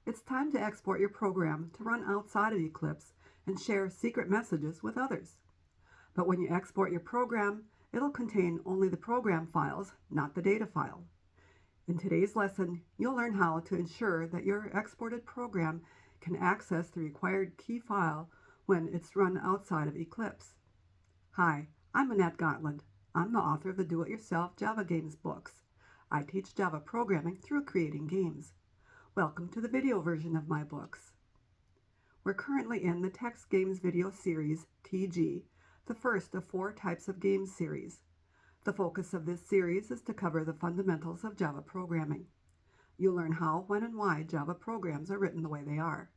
It's time to export your program to run outside of Eclipse and share secret messages with others. But when you export your program, it'll contain only the program files, not the data file. In today's lesson, you'll learn how to ensure that your exported program can access the required key file when it's run outside of Eclipse. Hi, I'm Annette Gotland. I'm the author of the Do-It-Yourself Java Games books. I teach Java programming through creating games. Welcome to the video version of my books. We're currently in the Text Games video series, TG, the first of 4 types of games series. The focus of this series is to cover the fundamentals of Java programming. You'll learn how, when, and why Java programs are written the way they are.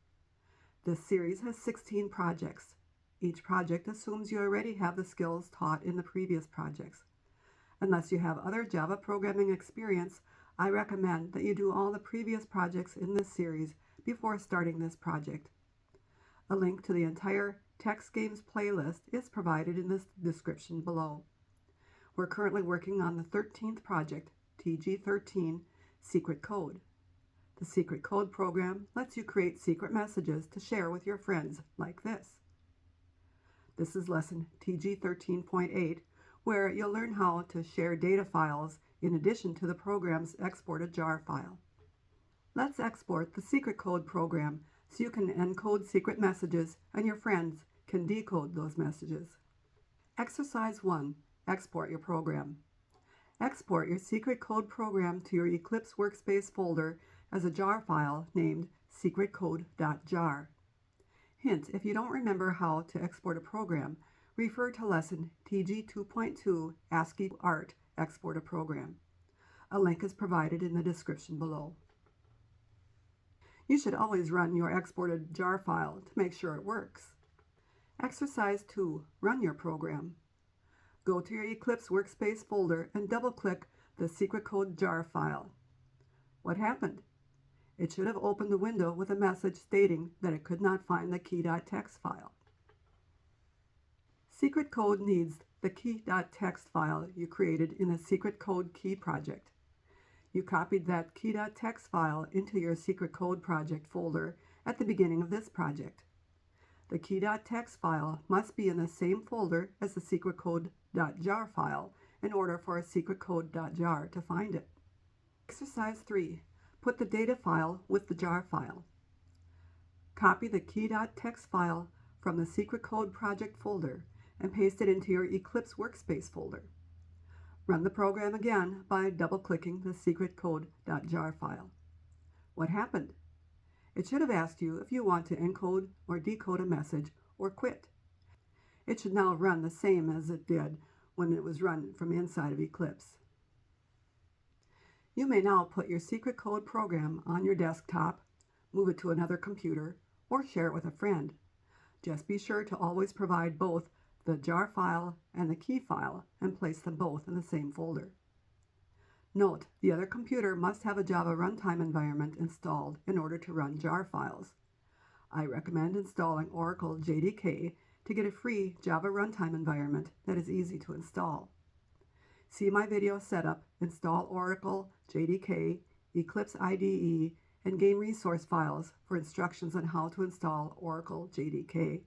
This series has 16 projects. Each project assumes you already have the skills taught in the previous projects. Unless you have other Java programming experience, I recommend that you do all the previous projects in this series before starting this project. A link to the entire Text Games playlist is provided in the description below. We're currently working on the 13th project, TG13, Secret Code. The Secret Code program lets you create secret messages to share with your friends like this. This is lesson TG13.8, where you'll learn how to share data files in addition to the program's exported jar file. Let's export the Secret Code program so you can encode secret messages and your friends can decode those messages. Exercise 1. Export your program. Export your Secret Code program to your Eclipse workspace folder as a jar file named secretcode.jar. Hint: if you don't remember how to export a program, refer to lesson TG2.2 ASCII Art Export a Program. A link is provided in the description below. You should always run your exported jar file to make sure it works. Exercise 2. Run your program. Go to your Eclipse workspace folder and double-click the Secret Code jar file. What happened? It should have opened a window with a message stating that it could not find the key.txt file. Secret Code needs the key.txt file you created in a Secret Code key project. You copied that key.txt file into your Secret Code project folder at the beginning of this project. The key.txt file must be in the same folder as the secretcode.jar file in order for a secretcode.jar to find it. Exercise 3. Put the data file with the jar file. Copy the key.txt file from the Secret Code project folder and paste it into your Eclipse workspace folder. Run the program again by double-clicking the secretcode.jar file. What happened? It should have asked you if you want to encode or decode a message or quit. It should now run the same as it did when it was run from inside of Eclipse. You may now put your Secret Code program on your desktop, move it to another computer, or share it with a friend. Just be sure to always provide both the jar file and the key file and place them both in the same folder. Note: the other computer must have a Java runtime environment installed in order to run jar files. I recommend installing Oracle JDK to get a free Java runtime environment that is easy to install. See my video setup, Install Oracle JDK, Eclipse IDE, and Game Resource files for instructions on how to install Oracle JDK.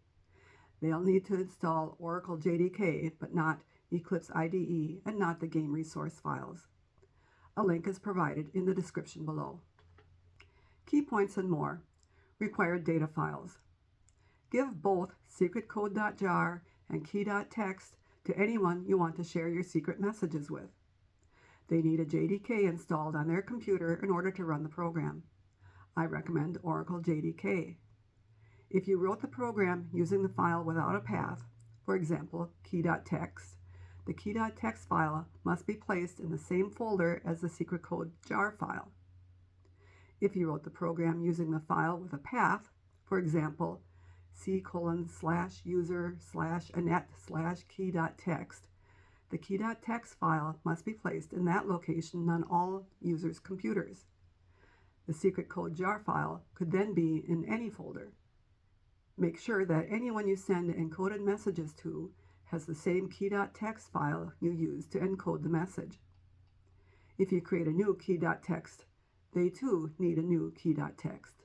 They'll need to install Oracle JDK, but not Eclipse IDE and not the Game Resource files. A link is provided in the description below. Key points and more. Required data files. Give both secretcode.jar and key.txt to anyone you want to share your secret messages with. They need a JDK installed on their computer in order to run the program. I recommend Oracle JDK. If you wrote the program using the file without a path, for example, key.txt, the key.txt file must be placed in the same folder as the Secret Code jar file. If you wrote the program using the file with a path, for example, c:/user/annette/key.txt, the key.txt file must be placed in that location on all users' computers. The Secret Code jar file could then be in any folder. Make sure that anyone you send encoded messages to has the same key.txt file you use to encode the message. If you create a new key.txt, they too need a new key.txt.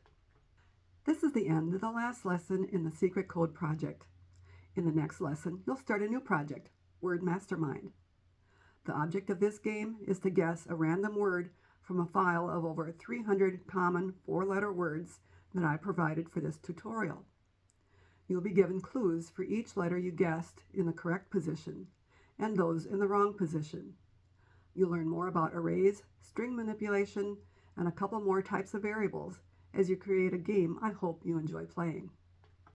This is the end of the last lesson in the Secret Code project. In the next lesson, you'll start a new project, Word Mastermind. The object of this game is to guess a random word from a file of over 300 common four-letter words that I provided for this tutorial. You'll be given clues for each letter you guessed in the correct position and those in the wrong position. You'll learn more about arrays, string manipulation, and a couple more types of variables as you create a game I hope you enjoy playing.